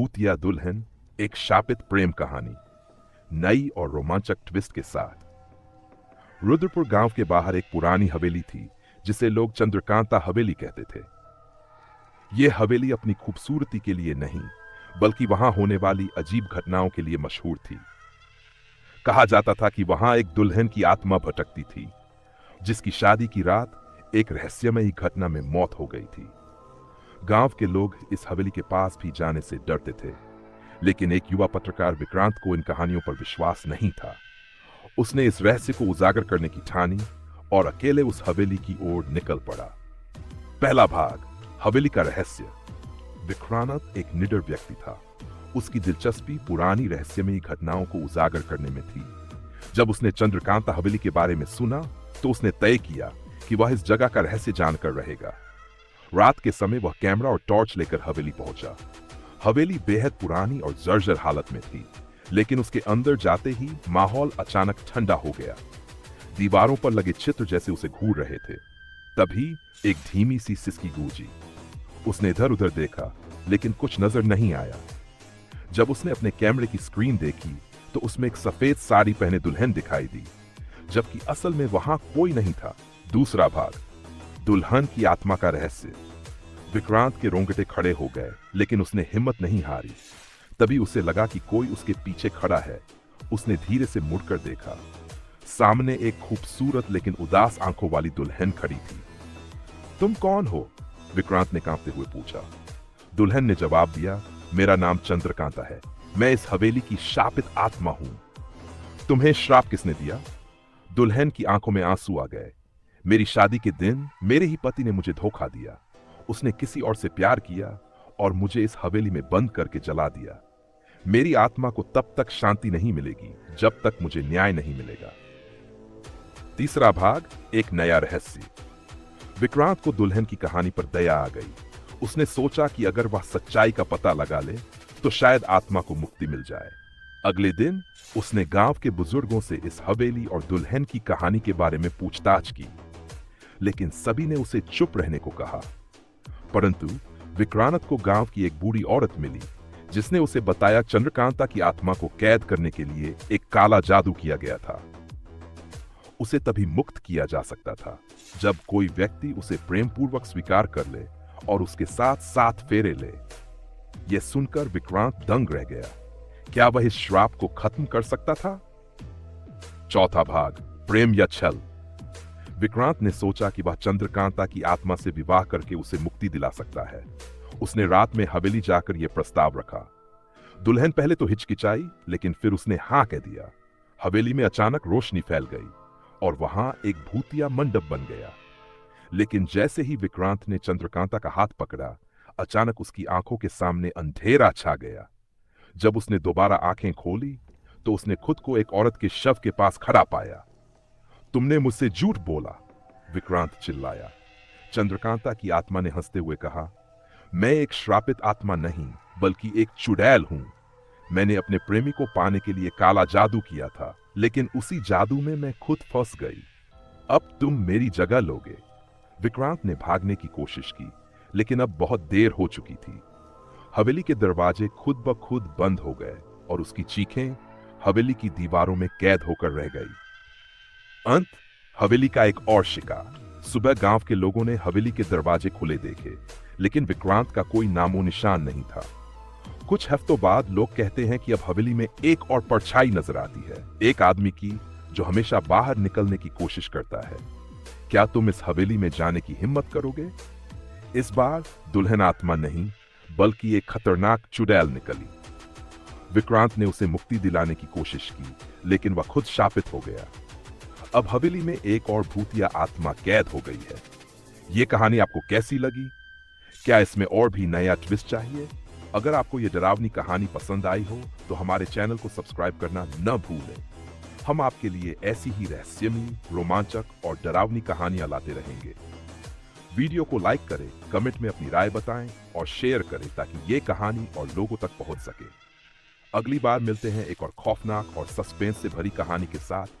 भूतिया दुल्हन, एक शापित प्रेम कहानी, नई और रोमांचक ट्विस्ट के साथ। रुद्रपुर गांव के बाहर एक पुरानी हवेली थी जिसे लोग चंद्रकांता हवेली कहते थे। यह हवेली अपनी खूबसूरती के लिए नहीं, बल्कि वहां होने वाली अजीब घटनाओं के लिए मशहूर थी। कहा जाता था कि वहां एक दुल्हन की आत्मा भटकती थी, जिसकी शादी की रात एक रहस्यमयी घटना में मौत हो गई थी। गांव के लोग इस हवेली के पास भी जाने से डरते थे, लेकिन एक युवा पत्रकार विक्रांत को इन कहानियों पर विश्वास नहीं था। उसने इस रहस्य को उजागर करने की ठानी और अकेले उस हवेली की ओर निकल पड़ा। पहला भाग, हवेली का रहस्य। विक्रांत एक निडर व्यक्ति था। उसकी दिलचस्पी पुरानी रहस्यमयी घटनाओं को उजागर करने में थी। जब उसने चंद्रकांता हवेली के बारे में सुना तो उसने तय किया कि वह इस जगह का रहस्य जानकर रहेगा। रात के समय वह कैमरा और टॉर्च लेकर हवेली पहुंचा। हवेली बेहद पुरानी और जर्जर हालत में थी, लेकिन उसके अंदर जाते ही माहौल अचानक ठंडा हो गया। दीवारों पर लगे चित्र जैसे उसे घूर रहे थे। तभी एक धीमी सी सिसकी गूंजी। उसने इधर उधर देखा, लेकिन कुछ नजर नहीं आया। जब उसने अपने कैमरे की स्क्रीन देखी तो उसमें एक सफेद साड़ी पहने दुल्हन दिखाई दी, जबकि असल में वहां कोई नहीं था। दूसरा भाग, दुल्हन की आत्मा का रहस्य। विक्रांत के रोंगटे खड़े हो गए, लेकिन उसने हिम्मत नहीं हारी। तभी उसे लगा कि कोई उसके पीछे खड़ा है। उसने धीरे से मुड़कर देखा। सामने एक खूबसूरत लेकिन उदास आंखों वाली दुल्हन खड़ी थी। तुम कौन हो? विक्रांत ने कांपते हुए पूछा। दुल्हन ने जवाब दिया, मेरा नाम चंद्रकांता है। मैं इस हवेली की शापित आत्मा हूं। तुम्हें श्राप किसने दिया? दुल्हन की आंखों में आंसू आ गए। मेरी शादी के दिन मेरे ही पति ने मुझे धोखा दिया। उसने किसी और से प्यार किया और मुझे इस हवेली में बंद करके जला दिया। मेरी आत्मा को तब तक शांति नहीं मिलेगी जब तक मुझे न्याय नहीं मिलेगा। तीसरा भाग, एक नया रहस्य। विक्रांत को दुल्हन की कहानी पर दया आ गई। उसने सोचा कि अगर वह सच्चाई का पता लगा ले तो शायद आत्मा को मुक्ति मिल जाए। अगले दिन उसने गांव के बुजुर्गों से इस हवेली और दुल्हन की कहानी के बारे में पूछताछ की, लेकिन सभी ने उसे चुप रहने को कहा। परंतु विक्रांत को गांव की एक बूढ़ी औरत मिली, जिसने उसे बताया चंद्रकांता की आत्मा को कैद करने के लिए एक काला जादू किया गया था। उसे तभी मुक्त किया जा सकता था जब कोई व्यक्ति उसे प्रेमपूर्वक स्वीकार कर ले और उसके साथ 7 फेरे ले। यह सुनकर विक्रांत दंग रह गया। क्या वह इस श्राप को खत्म कर सकता था? चौथा भाग, प्रेम या छल। विक्रांत ने सोचा कि वह चंद्रकांता की आत्मा से विवाह करके उसे मुक्ति दिला सकता है। उसने रात में हवेली जाकर यह प्रस्ताव रखा। दुल्हन पहले तो हिचकिचाई, लेकिन फिर उसने हां कह दिया। हवेली में अचानक रोशनी फैल गई और वहां एक भूतिया मंडप बन गया। लेकिन जैसे ही विक्रांत ने चंद्रकांता का हाथ पकड़ा, अचानक उसकी आंखों के सामने अंधेरा छा गया। जब उसने दोबारा आंखें खोली तो उसने खुद को एक औरत के शव के पास खड़ा पाया। तुमने मुझसे झूठ बोला, विक्रांत चिल्लाया। चंद्रकांता की आत्मा ने हंसते हुए कहा, मैं एक श्रापित आत्मा नहीं, बल्कि एक चुड़ैल हूं। मैंने अपने प्रेमी को पाने के लिए काला जादू किया था, लेकिन उसी जादू में मैं खुद फंस गई। अब तुम मेरी जगह लोगे। विक्रांत ने भागने की कोशिश की, लेकिन अब बहुत देर हो चुकी थी। हवेली के दरवाजे खुद ब खुद बंद हो गए और उसकी चीखें हवेली की दीवारों में कैद होकर रह गई। अंत, हवेली का एक और शिकार। सुबह गांव के लोगों ने हवेली के दरवाजे खुले देखे, लेकिन विक्रांत का कोई नामो निशान नहीं था। कुछ हफ्तों बाद लोग कहते हैं कि अब हवेली में एक और परछाई नजर आती है, एक आदमी की जो हमेशा बाहर निकलने की कोशिश करता है। क्या तुम इस हवेली में जाने की हिम्मत करोगे? इस बार दुल्हन आत्मा नहीं, बल्कि एक खतरनाक चुड़ैल निकली। विक्रांत ने उसे मुक्ति दिलाने की कोशिश की, लेकिन वह खुद शापित हो गया। अब हवेली में एक और भूतिया आत्मा कैद हो गई है। यह कहानी आपको कैसी लगी? क्या इसमें और भी नया ट्विस्ट चाहिए? अगर आपको यह डरावनी कहानी पसंद आई हो तो हमारे चैनल को सब्सक्राइब करना न भूलें। हम आपके लिए ऐसी ही रहस्यमयी, रोमांचक और डरावनी कहानियां लाते रहेंगे। वीडियो को लाइक करें, कमेंट में अपनी राय बताएं और शेयर करें ताकि ये कहानी और लोगों तक पहुंच सके। अगली बार मिलते हैं एक और खौफनाक और सस्पेंस से भरी कहानी के साथ।